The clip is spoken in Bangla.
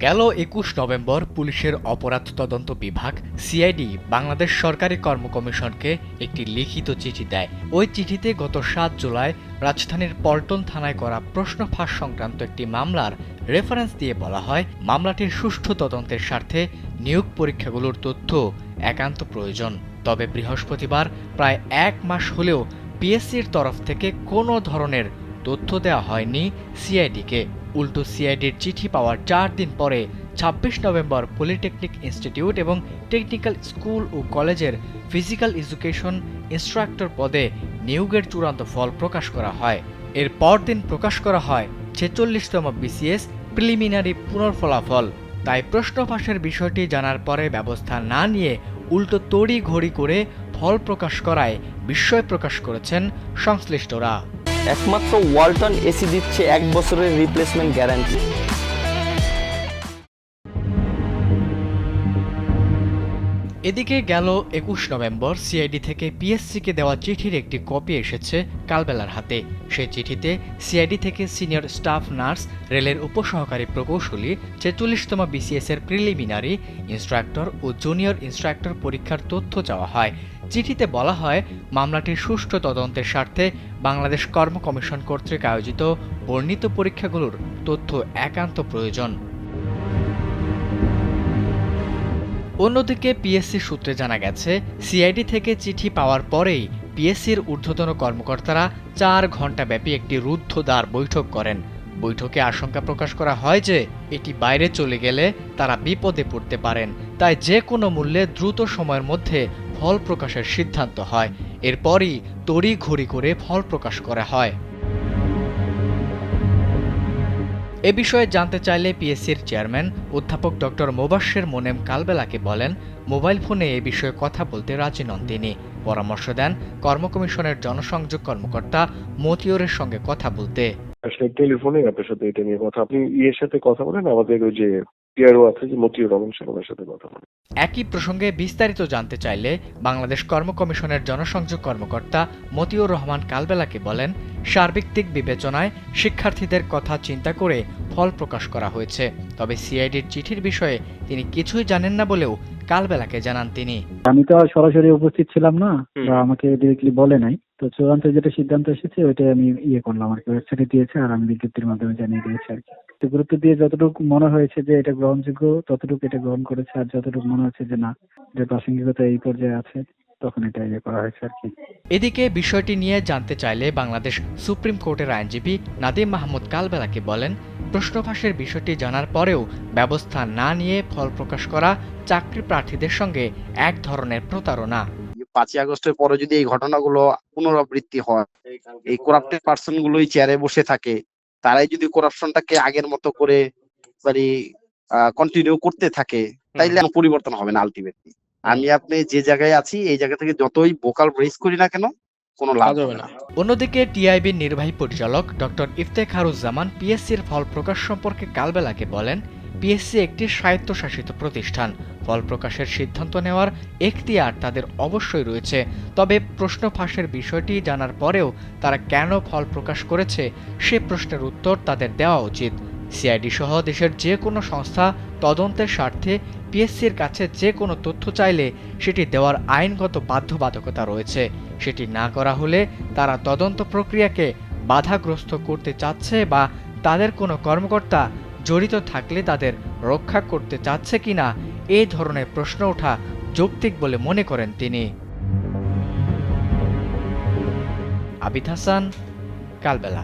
গেল ২১ নভেম্বর পুলিশের অপরাধ তদন্ত বিভাগ সিআইডি বাংলাদেশ সরকারি কর্ম কমিশনকে একটি লিখিত চিঠি দেয়। ওই চিঠিতে গত ৭ জুলাই রাজধানীর পল্টন থানায় করা প্রশ্ন ফাঁস সংক্রান্ত একটি মামলার রেফারেন্স দিয়ে বলা হয়, মামলাটির সুষ্ঠু তদন্তের স্বার্থে নিয়োগ পরীক্ষাগুলোর তথ্য একান্ত প্রয়োজন। তবে বৃহস্পতিবার প্রায় ১ মাস হলেও পিএসসির তরফ থেকে কোনো ধরনের তথ্য দেওয়া হয়নি সিআইডিকে। উল্টো সিআইডির চিঠি পাওয়ার ৪ দিন পরে ২৬ নভেম্বর পলিটেকনিক ইনস্টিটিউট এবং টেকনিক্যাল স্কুল ও কলেজের ফিজিক্যাল এডুকেশন ইনস্ট্রাক্টর পদে নিয়োগের চূড়ান্ত ফল প্রকাশ করা হয়। এর পরদিন প্রকাশ করা হয় ৪৬তম বিসিএস প্রিলিমিনারি পুনর্ফলাফল। তাই প্রশ্ন ফাঁসের বিষয়টি জানার পরে ব্যবস্থা না নিয়ে উল্টো তড়িঘড়ি করে ফল প্রকাশ করায় বিস্ময় প্রকাশ করেছেন সংশ্লিষ্টরা। একমাত্র ওয়ালটন এসি দিচ্ছে ১ বছরের রিপ্লেসমেন্ট গ্যারান্টি। এদিকে গেল ২১ নভেম্বর সিআইডি থেকে পিএসসিকে দেওয়া চিঠির একটি কপি এসেছে কালবেলার হাতে। সেই চিঠিতে সিআইডি থেকে সিনিয়র স্টাফ নার্স, রেলের উপসহকারী প্রকৌশলী, ৪৬তম বিসিএস এর প্রিলিমিনারি ইনস্ট্রাক্টর ও জুনিয়র ইনস্ট্রাক্টর পরীক্ষার তথ্য চাওয়া হয়। চিঠিতে বলা হয়, মামলাটির সুষ্ঠু তদন্তের স্বার্থে বাংলাদেশ কর্ম কমিশন কর্তৃক আয়োজিত বর্ণিত পরীক্ষাগুলোর তথ্য একান্ত প্রয়োজন। অন্যদিকে পিএসসি সূত্রে জানা গেছে, সিআইডি থেকে চিঠি পাওয়ার পরেই পিএসসির ঊর্ধ্বতন কর্মকর্তারা ৪ ঘণ্টাব্যাপী একটি রুদ্ধদ্বার বৈঠক করেন। বৈঠকে আশঙ্কা প্রকাশ করা হয় যে এটি বাইরে চলে গেলে তারা বিপদে পড়তে পারেন, তাই যে কোনো মূল্যে দ্রুত সময়ের মধ্যে ফল প্রকাশের সিদ্ধান্ত হয়। এরপরই তড়িঘড়ি করে ফল প্রকাশ করা হয়। এ বিষয়ে জানতে চাইলে পিএসসির চেয়ারম্যান অধ্যাপক ডক্টর মোবাশ্বের মোনেম কালবেলাকে বলেন, মোবাইল ফোনে এ বিষয়ে কথা বলতে রাজি নন তিনি। পরামর্শ দেন কর্ম কমিশনের জনসংযোগ কর্মকর্তা মতিউরের সঙ্গে কথা বলতে। আসলে টেলিফোনে আপনার সাথে এটা নিয়ে কথা, আপনি ইয়ের সাথে কথা বলেন, আমাদের ওই যে পিআরও আছে যে মতিউর রহমান সাহেবের সাথে কথা বলেন। একই প্রসঙ্গে বিস্তারিত জানতে চাইলে বাংলাদেশ কর্ম কমিশনের জনসংযোগ কর্মকর্তা মতিউর রহমান কালবেলাকে বলেন, সার্বিক দিক বিবেচনায় শিক্ষার্থীদের কথা চিন্তা করে ফল প্রকাশ করা হয়েছে। তবে সিআইডির চিঠির বিষয়ে তিনি কিছুই জানেন না বলেও কালবেলাকে জানান তিনি। আমি তো সরাসরি উপস্থিত ছিলাম না বা আমাকে ডিরেক্টলি বলে নাই, তো চূড়ান্ত যেটা সিদ্ধান্ত এসেছে ওইটাই আমি করলাম আর কি, ওয়েবসাইটে দিয়েছে আর আমি বিজ্ঞপ্তির মাধ্যমে জানিয়ে দিয়েছি আর কি। তো গুরুত্ব দিয়ে যতটুকু মনে হয়েছে যে এটা গ্রহণযোগ্য ততটুকু এটা গ্রহণ করেছে, আর যতটুকু মনে হচ্ছে যে না, যে প্রাসঙ্গিকতা এই পর্যায়ে আছে তখন এটা করা হয়েছে আর কি। এদিকে বিষয়টি নিয়ে জানতে চাইলে বাংলাদেশ সুপ্রিম কোর্টের আইনজীবী নাদিম মাহমুদ কালবেলাকে বলেন, প্রশ্ন ফাঁসের বিষয়টি জানার পরেও ব্যবস্থা না নিয়ে ফল প্রকাশ করা চাকরি প্রার্থীদের সঙ্গে এক ধরনের প্রতারণা। ৫ই আগস্টের পরে যদি এই ঘটনাগুলো পুনরাবৃত্তি হয়, এই করাপ্টেড পার্সন গুলোই চেয়ারে বসে থাকে, তারাই যদি করাপশনটাকে আগের মতো করে মানে কন্টিনিউ করতে থাকে, তাইলে পরিবর্তন হবে না আলটিমেটলি। আমি আপনি যে জায়গায় আছি এই জায়গা থেকে যতই ভোকাল রেজ করি না কেন, কোনো লাভ হবে না। অন্যদিকে টিআইবির নির্বাহী পরিচালক ডক্টর ইফতেখারুজ্জামান পিএসসির ফল প্রকাশ সম্পর্কে কালবেলাকে বলেন, পিএসসি একটি স্বায়ত্তশাসিত প্রতিষ্ঠান, ফল প্রকাশের সিদ্ধান্ত নেওয়ার এখতিয়ার তাদের অবশ্যই রয়েছে। তবে প্রশ্ন ফাঁসের বিষয়টি জানার পরেও তারা কেন ফল প্রকাশ করেছে সে প্রশ্নের উত্তর তাদের দেওয়া উচিত। সিআইডি সহ দেশের যে কোনো সংস্থা তদন্তের স্বার্থে পিএসসির কাছে যে কোনো তথ্য চাইলে সেটি দেওয়ার আইনগত বাধ্যবাধকতা রয়েছে। সেটি না করা হলে তারা তদন্ত প্রক্রিয়াকে বাধাগ্রস্ত করতে চাচ্ছে বা তাদের কোনো কর্মকর্তা জড়িত থাকলে তাদের রক্ষা করতে চাচ্ছে কিনা এই ধরনের প্রশ্ন ওঠা যৌক্তিক বলে মনে করেন তিনি। আবিদ হাসান, কালবেলা।